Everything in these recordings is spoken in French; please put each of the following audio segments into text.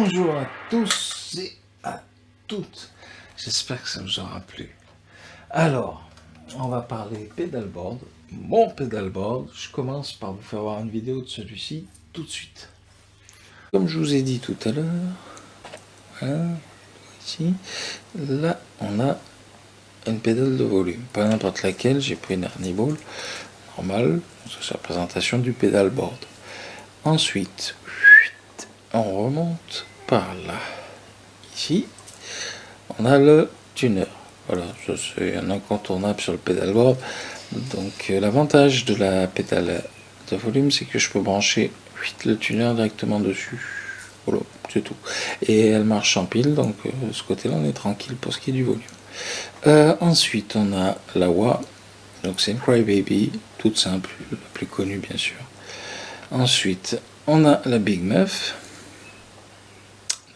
Bonjour à tous et à toutes, j'espère que ça vous aura plu. Alors, on va parler pédalboard, mon pédalboard. Je commence par vous faire voir une vidéo de celui-ci tout de suite. Comme je vous ai dit tout à l'heure, voilà, ici, là on a une pédale de volume, pas n'importe laquelle, j'ai pris une Ernie Ball normale, c'est la présentation du pédalboard. Ensuite, on remonte par là. Ici, on a le tuner. Voilà, ça c'est un incontournable sur le pédalboard. Donc l'avantage de la pédale de volume, c'est que je peux brancher le tuner directement dessus. Voilà, c'est tout. Et elle marche en pile, donc ce côté-là, on est tranquille pour ce qui est du volume. Ensuite, on a la wah. Donc c'est une Crybaby, toute simple, la plus connue bien sûr. Ensuite, on a la Big Muff,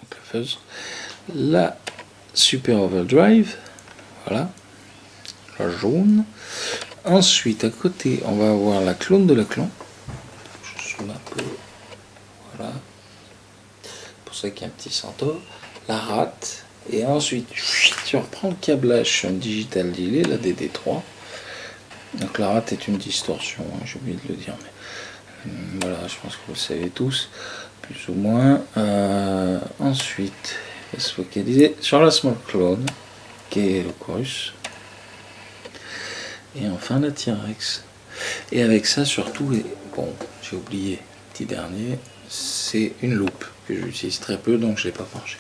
donc la fuzz, la Super Overdrive, voilà, la jaune. Ensuite, à côté, on va avoir la clone de la clone. Je zoome un peu, voilà, pour ça qu'il y a un petit centaure, la rate. Et ensuite, tu reprends le câblage sur une digital delay, la DD3. Donc la rate est une distorsion, hein, j'ai oublié de le dire, mais voilà, je pense que vous le savez tous, plus ou moins. Ensuite, on va se focaliser sur la small clone, qui est le chorus. Et enfin la T-Rex. Et avec ça surtout, et bon, j'ai oublié, petit dernier, c'est une loupe que j'utilise très peu, donc je ne l'ai pas branchée.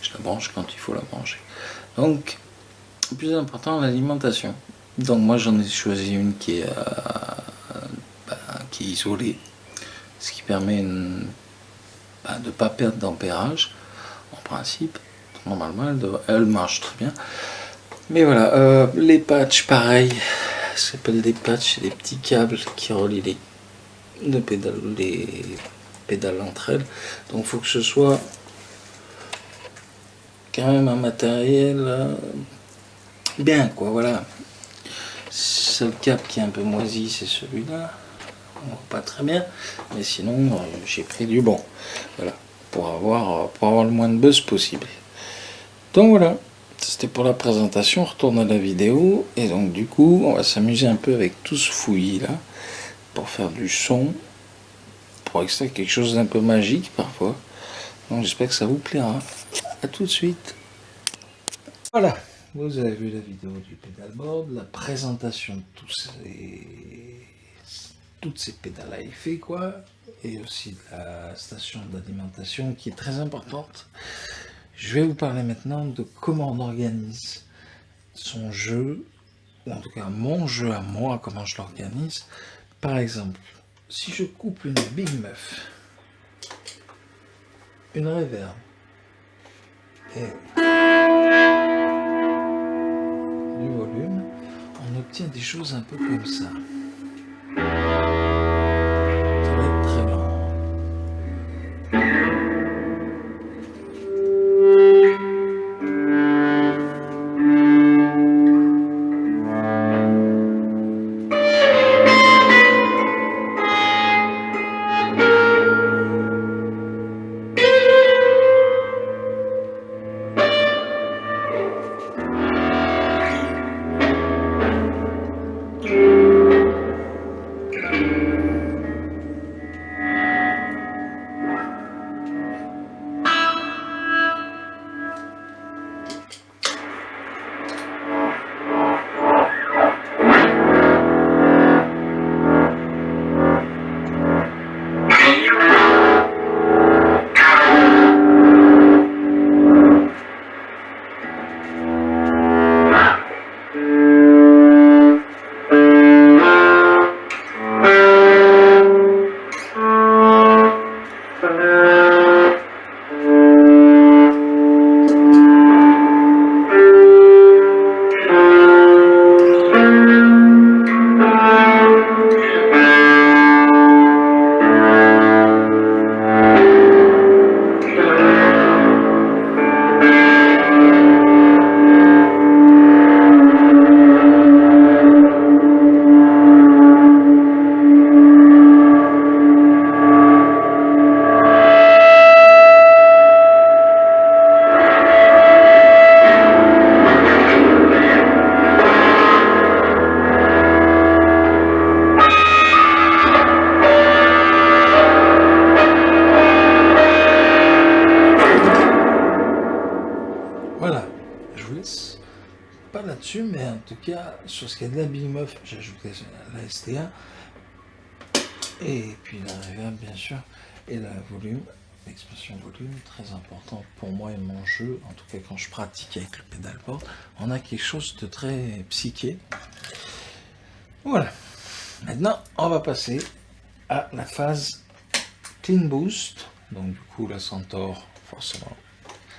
Je la branche quand il faut la brancher. Donc, le plus important, l'alimentation. Donc moi j'en ai choisi une qui est isolée, ce qui permet de ne pas perdre d'ampérage. En principe, normalement elle marche très bien. Mais voilà, les patchs pareil, ça s'appelle des patchs, c'est des petits câbles qui relient les pédales entre elles. Donc il faut que ce soit quand même un matériel bien quoi, voilà. Le seul câble qui est un peu moisi, c'est celui-là. On voit pas très bien, mais sinon j'ai pris du bon. Voilà, pour avoir le moins de buzz possible. Donc voilà, c'était pour la présentation. On retourne à la vidéo et donc du coup, on va s'amuser un peu avec tout ce fouillis là pour faire du son, pour extraire quelque chose d'un peu magique parfois. Donc j'espère que ça vous plaira. À tout de suite. Voilà. Vous avez vu la vidéo du pédalboard, la présentation de toutes ces pédales à effet, quoi, et aussi de la station d'alimentation qui est très importante. Je vais vous parler maintenant de comment on organise son jeu, ou en tout cas mon jeu à moi, comment je l'organise. Par exemple, si je couple une Big Muff, une reverb, et du volume, on obtient des choses un peu comme ça. Ça va être très lent. là-dessus, mais en tout cas, sur ce qui est de la Big-Muff, j'ai ajouté la STA, et puis la reverb, bien sûr, et la volume, l'expression volume, très important pour moi et mon jeu, en tout cas quand je pratique avec le pedalboard, on a quelque chose de très psyché. Voilà. Maintenant, on va passer à la phase Clean Boost, donc du coup la Centaur, forcément,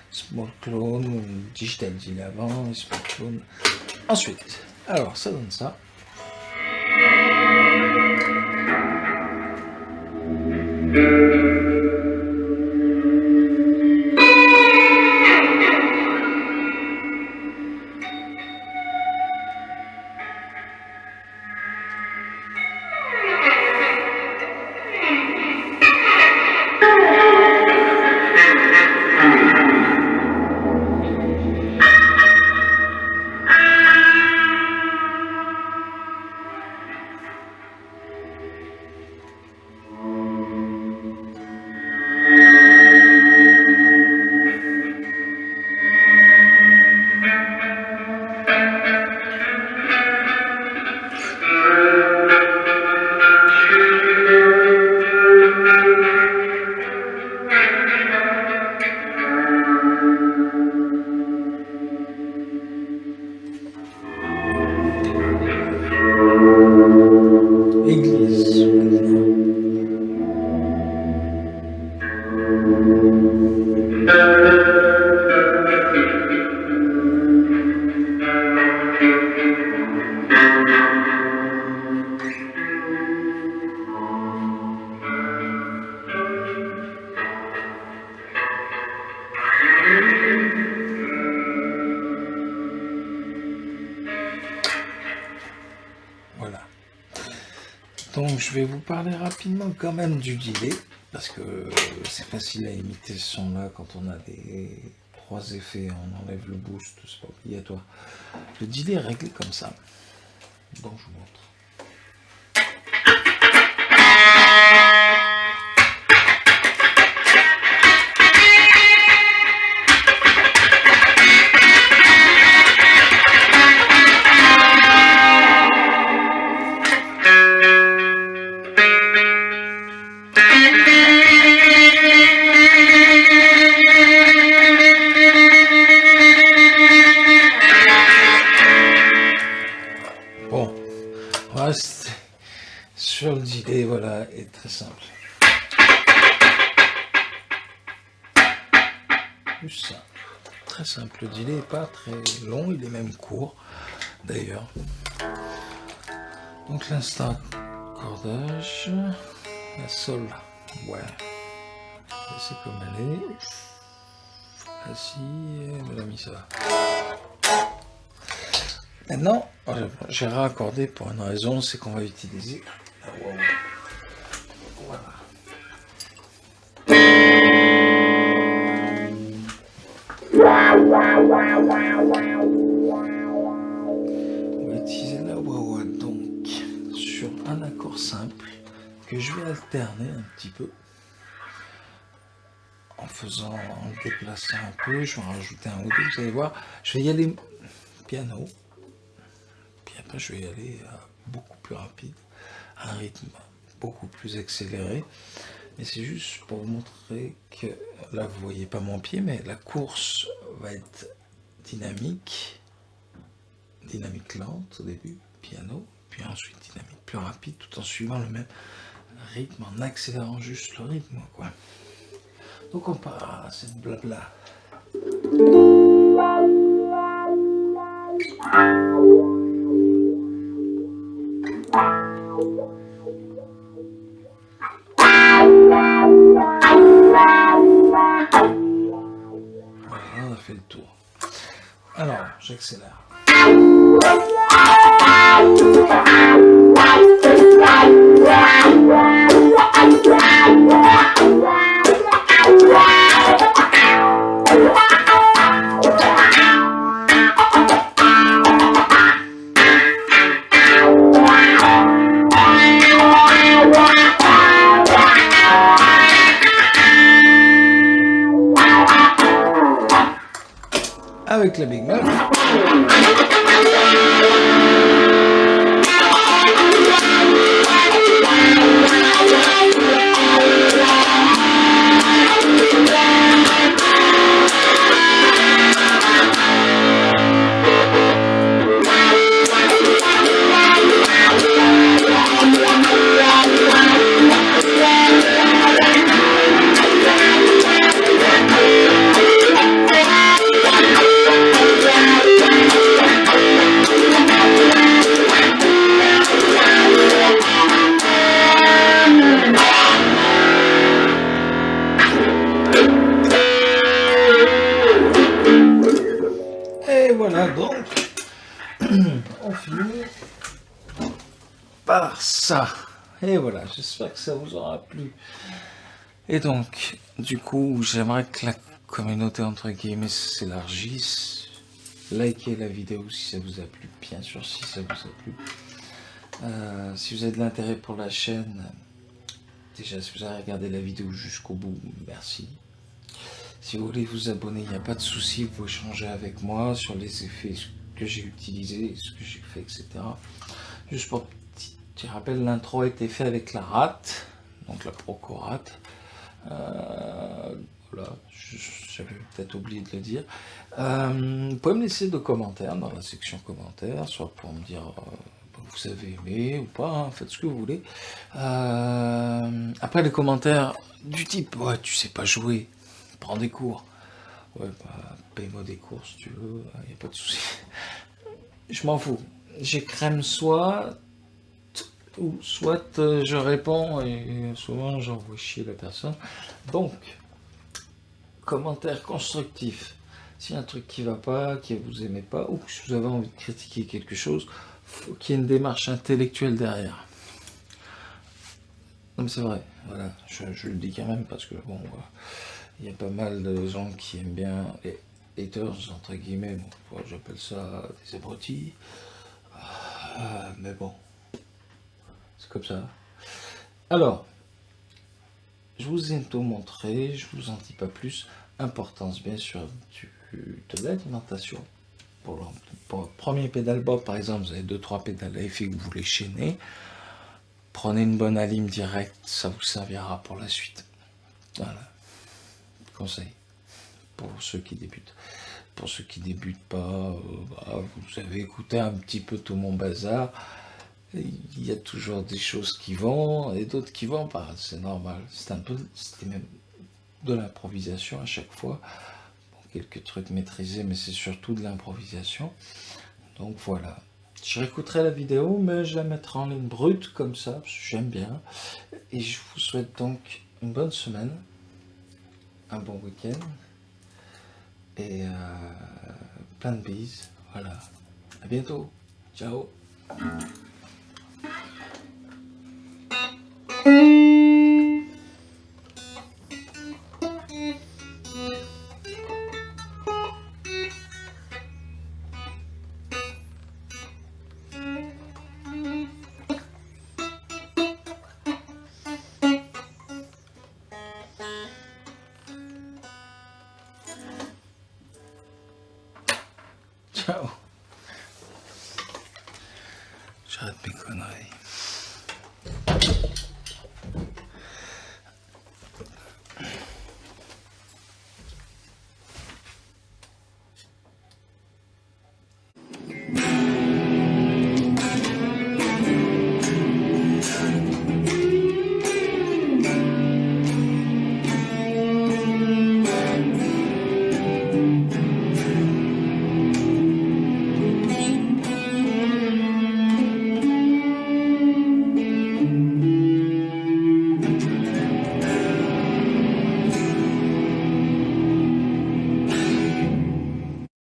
Small Clone, Digital Delay avant, Small Clone ensuite. Alors, ça donne ça. Église. Voilà. Donc je vais vous parler rapidement quand même du delay, parce que c'est facile à imiter ce son-là quand on a les trois effets, on enlève le boost, c'est pas obligatoire. Le delay est réglé comme ça. Donc je vous montre. Bon, on reste sur le delay, voilà, est très simple. Plus simple, très simple. Le delay n'est pas très long, il est même court d'ailleurs. Donc l'instant cordage, la sol, ouais, c'est comme elle est. Assis, mon ami, ça va. Maintenant, j'ai raccordé pour une raison, c'est qu'on va utiliser la wow. Voilà. On va utiliser la wah-wah donc sur un accord simple que je vais alterner un petit peu en le déplaçant un peu. Je vais en rajouter un ou deux, vous allez voir. Je vais y aller piano. Après, je vais y aller beaucoup plus rapide, à un rythme beaucoup plus accéléré. Mais c'est juste pour vous montrer que, là, vous voyez pas mon pied, mais la course va être dynamique lente au début, piano, puis ensuite dynamique plus rapide, tout en suivant le même rythme, en accélérant juste le rythme, quoi. Donc on part à cette blabla. On a fait le tour. Alors, j'accélère. Avec la Big-Muff. Et voilà donc, on finit par ça. Et voilà, j'espère que ça vous aura plu. Et donc, du coup, j'aimerais que la communauté, entre guillemets, s'élargisse. Likez la vidéo si ça vous a plu, bien sûr, si ça vous a plu. Si vous avez de l'intérêt pour la chaîne, déjà, si vous avez regardé la vidéo jusqu'au bout, merci. Si vous voulez vous abonner, il n'y a pas de souci, vous pouvez échanger avec moi sur les effets que j'ai utilisés, ce que j'ai fait, etc. Juste pour petit rappel, l'intro a été fait avec la rate, donc la Procorate. Voilà, j'avais peut-être oublié de le dire. Vous pouvez me laisser de commentaires dans la section commentaires, soit pour me dire vous avez aimé ou pas, hein, faites ce que vous voulez. Après les commentaires du type ouais tu sais pas jouer, prends des cours. Ouais bah paye-moi des cours si tu veux, y a pas de souci. Je m'en fous. J'écrème soit je réponds et souvent j'envoie chier la personne. Donc, commentaire constructif. S'il y a un truc qui va pas, que vous aimez pas, ou que vous avez envie de critiquer quelque chose, faut qu'il y ait une démarche intellectuelle derrière. Non mais c'est vrai, voilà, je le dis quand même parce que bon, il y a pas mal de gens qui aiment bien les haters entre guillemets, bon, j'appelle ça des abrutis, mais bon, c'est comme ça. Alors, je vous ai tout montré, je vous en dis pas plus. Importance bien sûr de l'alimentation. Pour le premier pédalboard par exemple, vous avez 2-3 pédales à effet que vous les chaînez. Prenez une bonne alim directe, ça vous servira pour la suite. Voilà, conseil pour ceux qui débutent. Pour ceux qui débutent pas, vous avez écouté un petit peu tout mon bazar. Il y a toujours des choses qui vont et d'autres qui vont pas, c'est normal. C'était même de l'improvisation à chaque fois. Bon, quelques trucs maîtrisés, mais c'est surtout de l'improvisation. Donc voilà. Je réécouterai la vidéo, mais je la mettrai en ligne brute comme ça, parce que j'aime bien. Et je vous souhaite donc une bonne semaine, un bon week-end, et plein de bises. Voilà. À bientôt. Ciao. Ciao. J'arrête mes conneries.